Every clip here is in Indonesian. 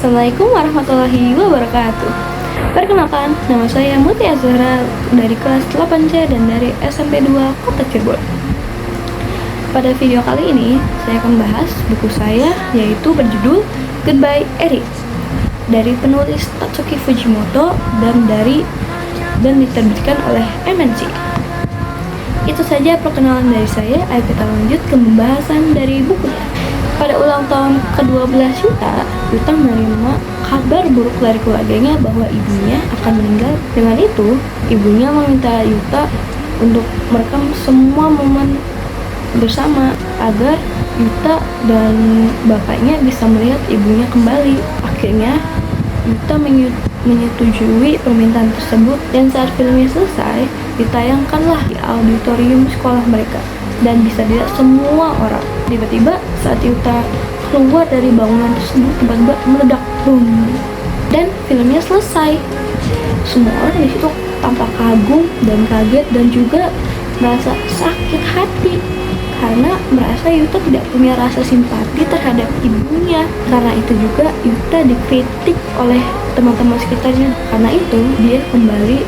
Assalamualaikum warahmatullahi wabarakatuh. Perkenalkan, nama saya Mutia Zahra dari kelas 8C dan dari SMP 2 Kota Cirebon. Pada video kali ini, saya akan bahas buku saya yaitu berjudul Goodbye Eri dari penulis Tatsuki Fujimoto dan diterbitkan oleh MNC. Itu saja perkenalan dari saya. Ayo kita lanjut ke pembahasan dari bukunya. Pada ulang tahun ke-12 Yuta menerima kabar buruk dari keluarganya bahwa ibunya akan meninggal. Dengan itu, ibunya meminta Yuta untuk merekam semua momen bersama agar Yuta dan bapaknya bisa melihat ibunya kembali. Akhirnya, Yuta menyetujui permintaan tersebut dan saat filmnya selesai, ditayangkanlah di auditorium sekolah mereka dan bisa dilihat semua orang. Tiba-tiba saat Yuta keluar dari bangunan tersebut, tiba-tiba meledak, boom, dan filmnya selesai. Semua orang di situ tampak kagum dan kaget dan juga merasa sakit hati karena merasa Yuta tidak punya rasa simpati terhadap ibunya. Karena itu juga Yuta dikritik oleh teman-teman sekitarnya. Karena itu dia kembali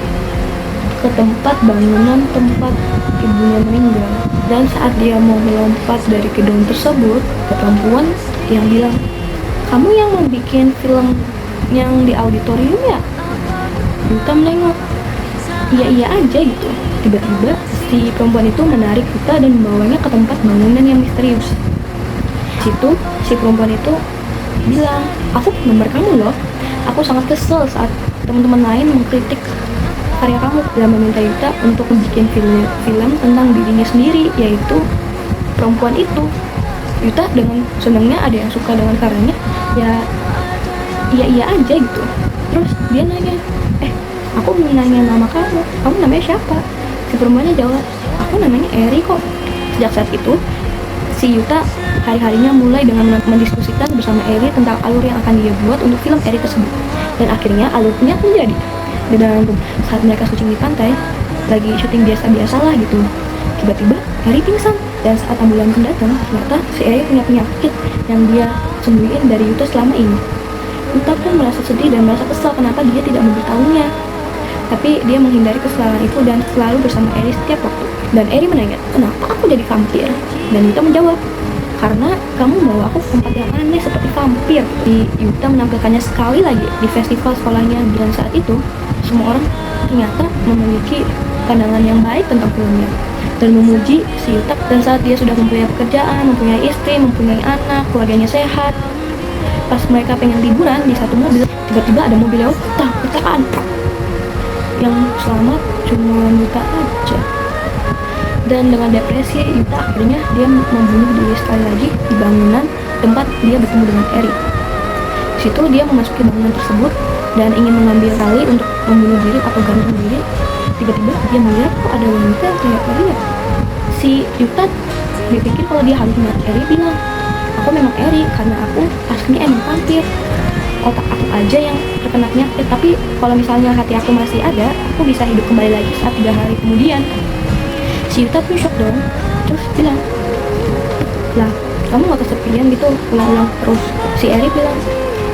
ke tempat bangunan tempat ibunya meninggal. Dan saat dia mau melompat dari gedung tersebut, ada perempuan yang bilang, "Kamu yang membuat film yang di auditorium ya?" Yuta menengok, iya aja gitu. Tiba-tiba si perempuan itu menarik Yuta dan membawanya ke tempat bangunan yang misterius. Situ si perempuan itu bilang, "Aku penggemar kamu loh. Aku sangat kesel saat teman-teman lain mengkritik karya kamu," dan meminta Yuta untuk membuat film tentang dirinya sendiri, yaitu perempuan itu. Yuta dengan senangnya, ada yang suka dengan karyanya, ya iya aja gitu. Terus dia nanya, aku belum nanya nama kamu namanya siapa? Si perempuannya jawab, "Aku namanya Eri kok." Sejak saat itu, si Yuta hari-harinya mulai dengan mendiskusikan bersama Eri tentang alur yang akan dia buat untuk film Eri tersebut. Dan akhirnya alurnya pun jadi. Dan saat mereka syuting di pantai, lagi syuting biasa-biasa lah gitu, tiba-tiba Eri pingsan. Dan saat ambulan pun datang, ternyata si Eri punya penyakit yang dia sembunyiin dari Yuta selama ini. Yuta pun merasa sedih dan merasa kesal kenapa dia tidak memberitahunya. Tapi dia menghindari kesalahan itu dan selalu bersama Eri setiap waktu. Dan Eri menanya, "Kenapa aku jadi vampir?" Dan Yuta menjawab, "Karena kamu bawa aku ke tempat yang aneh seperti vampir." Yuta menampilkannya sekali lagi di festival sekolahnya. Dan saat itu, semua orang ternyata memiliki pandangan yang baik tentang filmnya dan memuji si Yuta. Dan saat dia sudah mempunyai pekerjaan, mempunyai istri, mempunyai anak, keluarganya sehat, pas mereka pengen liburan di satu mobil, tiba-tiba ada mobil lewat, kecelakaan. Yang selamat cuma Yuta aja. Dan dengan depresi, Yuta akhirnya dia membunuh diri sekali lagi di bangunan tempat dia bertemu dengan Eri. Di situ dia memasuki bangunan tersebut dan ingin mengambil tali untuk membunuh diri atau gantung diri. Tiba-tiba dia melihat kok ada wanita yang kayak Eri ya. Si Yuta berpikir kalau dia halusinasi. Eri bilang, "Aku memang Eri karena aku aslinya emang vampir. Otak aku aja yang terkena penyakit, tapi kalau misalnya hati aku masih ada, aku bisa hidup kembali lagi saat 3 hari kemudian." Si Yuta pun shock dong, terus bilang, "Lah, kamu gak kesepian gitu ulang-ulang terus?" Si Eri bilang,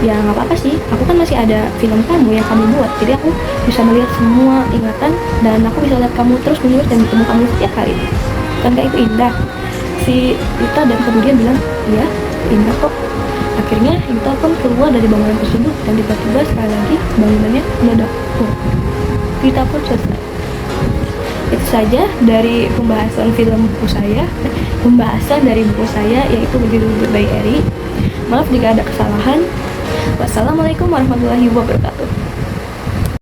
"Ya gak apa-apa sih, aku kan masih ada film kamu yang kamu buat, jadi aku bisa melihat semua ingatan dan aku bisa lihat kamu terus menerus dan bertemu kamu setiap hari. Kan gak itu indah?" Si Yuta dan kemudian bilang, "Iya, indah kok." Akhirnya Yuta pun keluar dari bangunan tersebut dan tiba-tiba sekali lagi bangunannya meledak. Kita pun selesai. Itu saja dari pembahasan dari buku saya yaitu berjudul Goodbye Eri. Maaf jika ada kesalahan. Wassalamualaikum warahmatullahi wabarakatuh.